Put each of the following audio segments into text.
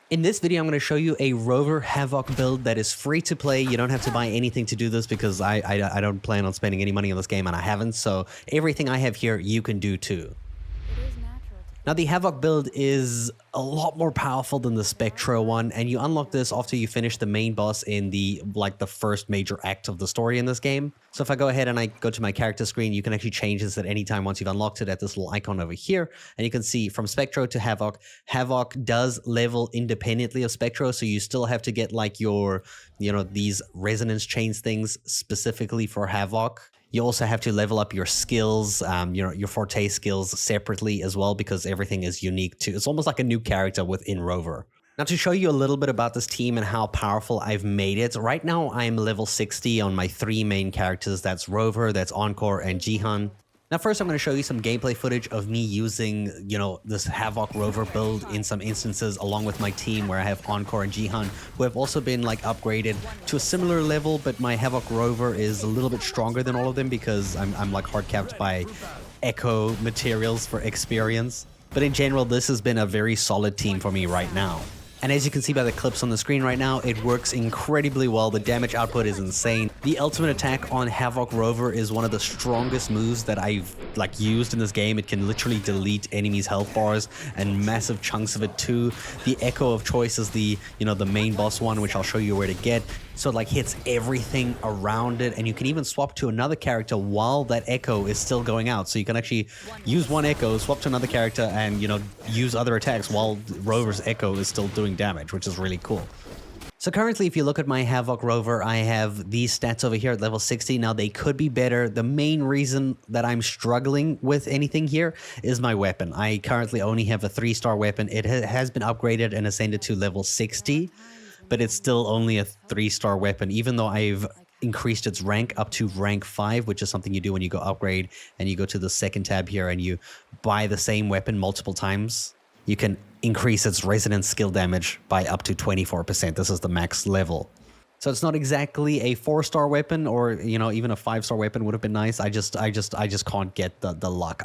In this video, I'm going to show you a Rover Havoc build that is free to play. You don't have to buy anything to do this because I don't plan on spending any money on this game, and I haven't. So everything I have here, you can do too. Now, the Havoc build is a lot more powerful than the Spectro one, and you unlock this after you finish the main boss in the first major act of the story in this game. So if I go ahead and I go to my character screen, you can actually change this at any time once you've unlocked it at this little icon over here. And you can see from Spectro to Havoc, Havoc does level independently of Spectro, so you still have to get like your, these resonance chains things specifically for Havoc. You also have to level up your skills, your forte skills separately as well, because everything is unique to. It's almost like a new character within Rover. Now, to show you a little bit about this team and how powerful I've made it, right now I'm level 60 on my three main characters. That's Rover, that's Encore, and Jihan. Now, first, I'm going to show you some gameplay footage of me using, this Havoc Rover build in some instances along with my team where I have Encore and Jihan, who have also been upgraded to a similar level, but my Havoc Rover is a little bit stronger than all of them because I'm hard capped by echo materials for experience. But in general, this has been a very solid team for me right now. And as you can see by the clips on the screen right now, it works incredibly well. The damage output is insane. The ultimate attack on Havoc Rover is one of the strongest moves that I've used in this game. It can literally delete enemies' health bars and massive chunks of it too. The Echo of Choice is the main boss one, which I'll show you where to get. So it hits everything around it, and you can even swap to another character while that echo is still going out. So you can actually use one echo, swap to another character, and use other attacks while Rover's echo is still doing damage, which is really cool. So currently, if you look at my Havoc Rover, I have these stats over here at level 60. Now, they could be better. The main reason that I'm struggling with anything here is my weapon. I currently only have a 3-star weapon. It has been upgraded and ascended to level 60. But it's still only a 3-star weapon, even though I've increased its rank up to rank 5, which is something you do when you go upgrade and you go to the second tab here and you buy the same weapon multiple times. You can increase its resonance skill damage by up to 24%. This is the max level. So it's not exactly a 4-star weapon, or even a 5-star weapon would have been nice. I just can't get the luck.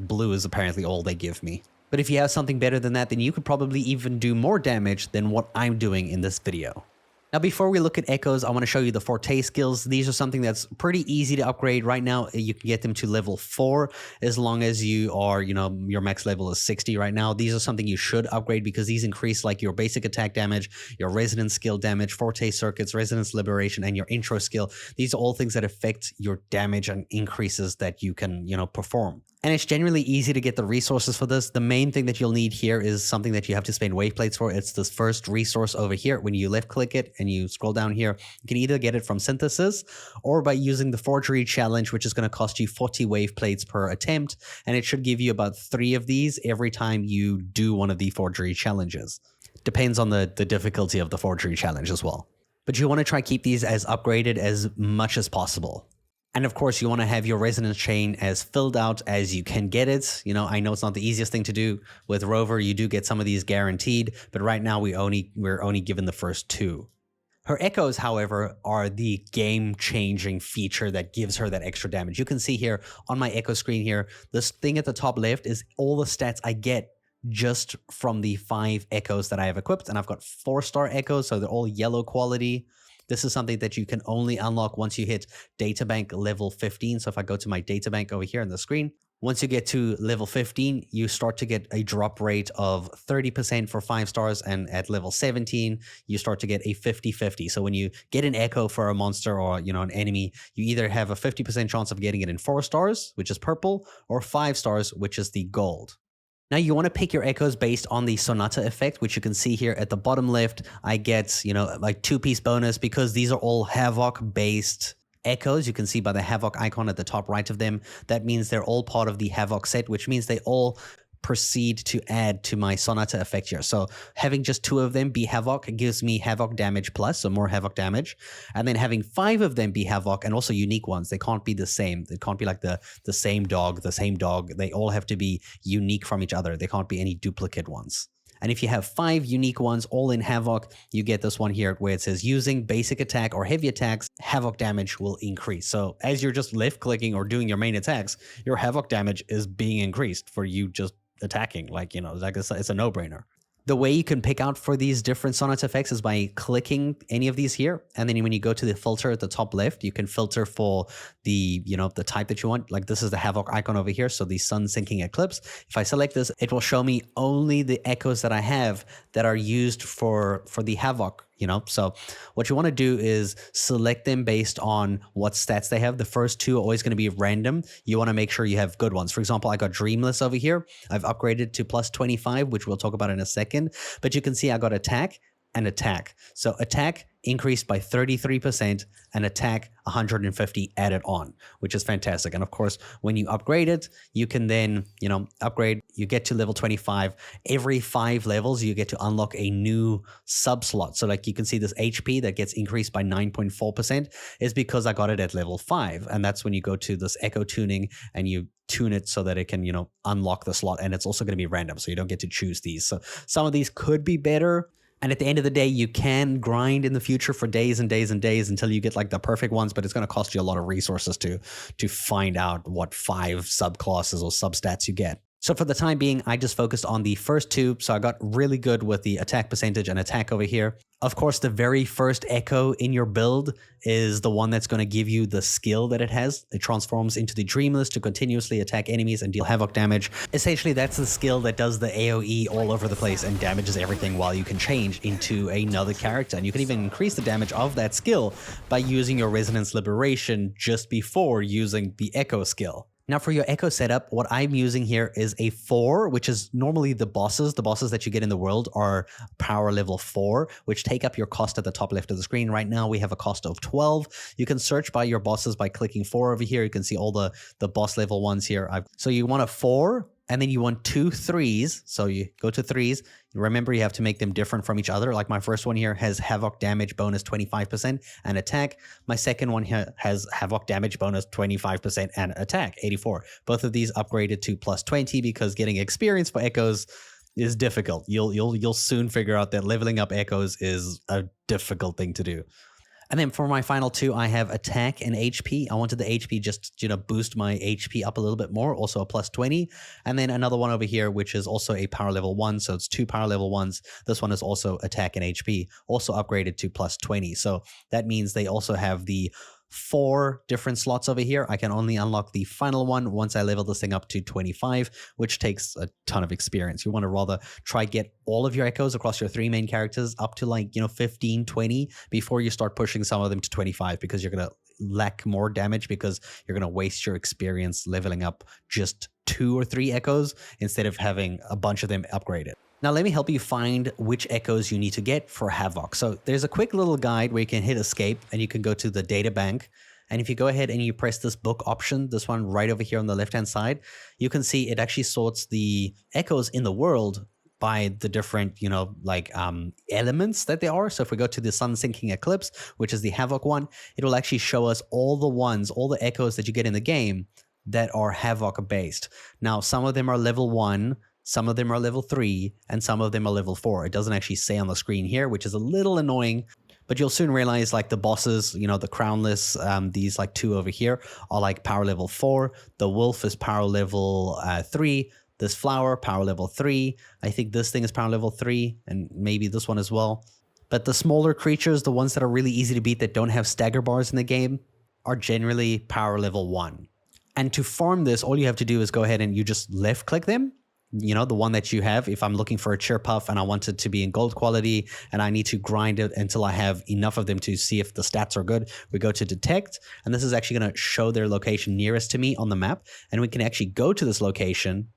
Blue is apparently all they give me. But if you have something better than that, then you could probably even do more damage than what I'm doing in this video. Now, before we look at echoes, I want to show you the forte skills. These are something that's pretty easy to upgrade. Right now, you can get them to level 4 as long as you are, your max level is 60 right now. These are something you should upgrade because these increase your basic attack damage, your resonance skill damage, forte circuits, resonance liberation, and your intro skill. These are all things that affect your damage and increases that you can, perform. And it's generally easy to get the resources for this. The main thing that you'll need here is something that you have to spend wave plates for. It's this first resource over here. When you left click it and you scroll down here, you can either get it from synthesis or by using the forgery challenge, which is going to cost you 40 wave plates per attempt. And it should give you about 3 of these every time you do one of the forgery challenges. Depends on the difficulty of the forgery challenge as well. But you want to try keep these as upgraded as much as possible. And of course, you want to have your resonance chain as filled out as you can get it. I know it's not the easiest thing to do. With Rover, you do get some of these guaranteed, but right now we're only given the first 2. Her echoes, however, are the game-changing feature that gives her that extra damage. You can see here on my echo screen here, this thing at the top left is all the stats I get just from the 5 echoes that I have equipped. And I've got 4-star echoes, so they're all yellow quality. This is something that you can only unlock once you hit databank level 15. So if I go to my databank over here on the screen, once you get to level 15, you start to get a drop rate of 30% for 5 stars. And at level 17, you start to get a 50-50. So when you get an echo for a monster or, an enemy, you either have a 50% chance of getting it in 4 stars, which is purple, or 5 stars, which is the gold. Now, you want to pick your echoes based on the Sonata effect, which you can see here at the bottom left. I get, 2-piece bonus because these are all Havoc-based echoes. You can see by the Havoc icon at the top right of them. That means they're all part of the Havoc set, which means they all proceed to add to my Sonata effect here. So having just 2 of them be Havoc gives me Havoc damage plus, so more Havoc damage. And then having 5 of them be Havoc and also unique ones. They can't be the same. They can't be like the same dog. They all have to be unique from each other. They can't be any duplicate ones. And if you have 5 unique ones all in Havoc, you get this one here where it says using basic attack or heavy attacks, Havoc damage will increase. So as you're just left clicking or doing your main attacks, your Havoc damage is being increased for you just attacking. It's a no-brainer. The way you can pick out for these different Sonnet effects is by clicking any of these here. And then when you go to the filter at the top left, you can filter for the, the type that you want. Like this is the Havoc icon over here. So the sun sinking eclipse. If I select this, it will show me only the echoes that I have that are used for the Havoc. So what you want to do is select them based on what stats they have. The first two are always going to be random. You want to make sure you have good ones. For example, I got Dreamless over here. I've upgraded to plus 25, which we'll talk about in a second. But you can see I got attack and attack. So attack increased by 33% and attack 150 added on, which is fantastic. And of course, when you upgrade it, you can then, upgrade, you get to level 25. Every 5 levels, you get to unlock a new sub slot. So like you can see this HP that gets increased by 9.4% is because I got it at level 5. And that's when you go to this echo tuning and you tune it so that it can, unlock the slot. And it's also going to be random. So you don't get to choose these. So some of these could be better. And at the end of the day, you can grind in the future for days and days and days until you get like the perfect ones, but it's going to cost you a lot of resources to find out what 5 subclasses or substats you get. So for the time being, I just focused on the first 2. So I got really good with the attack percentage and attack over here. Of course, the very first echo in your build is the one that's going to give you the skill that it has. It transforms into the Dreamless to continuously attack enemies and deal Havoc damage. Essentially, that's the skill that does the AoE all over the place and damages everything, while you can change into another character. And you can even increase the damage of that skill by using your Resonance Liberation just before using the Echo skill. Now for your echo setup, what I'm using here is a 4, which is normally the bosses. The bosses that you get in the world are power level 4, which take up your cost at the top left of the screen. Right now we have a cost of 12. You can search by your bosses by clicking 4 over here. You can see all the boss level ones here. So you want a 4, and then you want 2 3s. So you go to 3s. Remember, you have to make them different from each other. Like my first one here has Havoc damage bonus 25% and attack. My second one here has Havoc damage bonus 25% and attack 84. Both of these upgraded to plus 20 because getting experience for echoes is difficult. You'll soon figure out that leveling up echoes is a difficult thing to do. And then for my final 2, I have attack and HP. I wanted the HP just, boost my HP up a little bit more, also a plus 20. And then another one over here, which is also a power level 1. So it's 2 power level 1s. This one is also attack and HP, also upgraded to plus 20. So that means they also have the 4 different slots over here. I can only unlock the final one once I level this thing up to 25, which takes a ton of experience. You want to rather try get all of your echoes across your 3 main characters up to 15, 20 before you start pushing some of them to 25, because you're going to lack more damage because you're going to waste your experience leveling up just 2 or 3 echoes instead of having a bunch of them upgraded. Now let me help you find which echoes you need to get for Havoc. So there's a quick little guide where you can hit escape and you can go to the data bank. And if you go ahead and you press this book option, this one right over here on the left-hand side, you can see it actually sorts the echoes in the world by the different, elements that they are. So if we go to the sun sinking eclipse, which is the Havoc one, it will actually show us all the echoes that you get in the game that are Havoc based. Now, some of them are level 1, some of them are level 3, and some of them are level 4. It doesn't actually say on the screen here, which is a little annoying, but you'll soon realize like the bosses, the crownless, these 2 over here are power level 4. The wolf is power level 3. This flower, power level 3. I think this thing is power level 3, and maybe this one as well. But the smaller creatures, the ones that are really easy to beat that don't have stagger bars in the game, are generally power level 1. And to farm this, all you have to do is go ahead and you just left click them. The one that you have. If I'm looking for a cheer puff and I want it to be in gold quality and I need to grind it until I have enough of them to see if the stats are good, we go to detect, and this is actually going to show their location nearest to me on the map, and we can actually go to this location.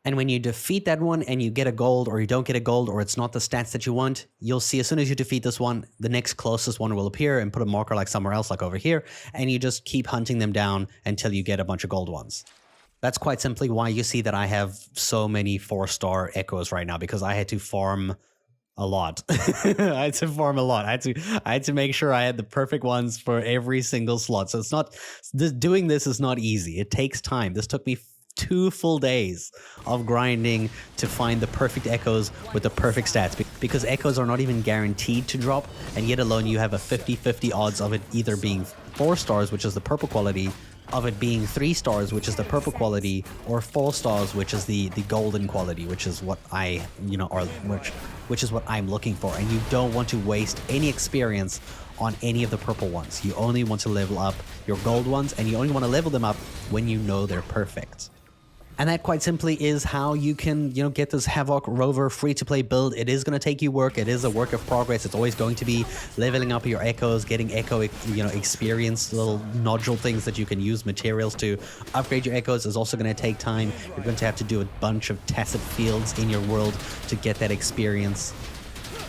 And when you defeat that one and you get a gold, or you don't get a gold, or it's not the stats that you want, you'll see as soon as you defeat this one, the next closest one will appear and put a marker somewhere else, like over here, and you just keep hunting them down until you get a bunch of gold ones. That's quite simply why you see that I have so many 4-star echoes right now, because I had to farm a lot. I had to farm a lot. I had to make sure I had the perfect ones for every single slot. So it's not, doing this is not easy. It takes time. This took me 2 full days of grinding to find the perfect echoes with the perfect stats, because echoes are not even guaranteed to drop, and yet alone you have a 50-50 odds of it either being 4 stars, which is the purple quality, of it being 3 stars, which is the purple quality, or 4 stars, which is the golden quality, which is what I, which is what I'm looking for. And you don't want to waste any experience on any of the purple ones. You only want to level up your gold ones, and you only want to level them up when you know they're perfect. And that quite simply is how you can, get this Havoc Rover free-to-play build. It is going to take you work. It is a work of progress. It's always going to be leveling up your echoes, getting echo, experience, little nodule things that you can use materials to upgrade your echoes is also going to take time. You're going to have to do a bunch of tacit fields in your world to get that experience.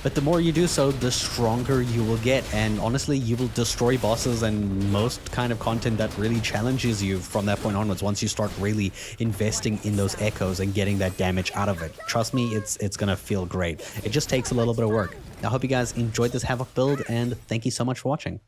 But the more you do so, the stronger you will get, and honestly, you will destroy bosses and most kind of content that really challenges you from that point onwards once you start really investing in those echoes and getting that damage out of it. Trust me, it's gonna feel great. It just takes a little bit of work. I hope you guys enjoyed this Havoc build, and thank you so much for watching.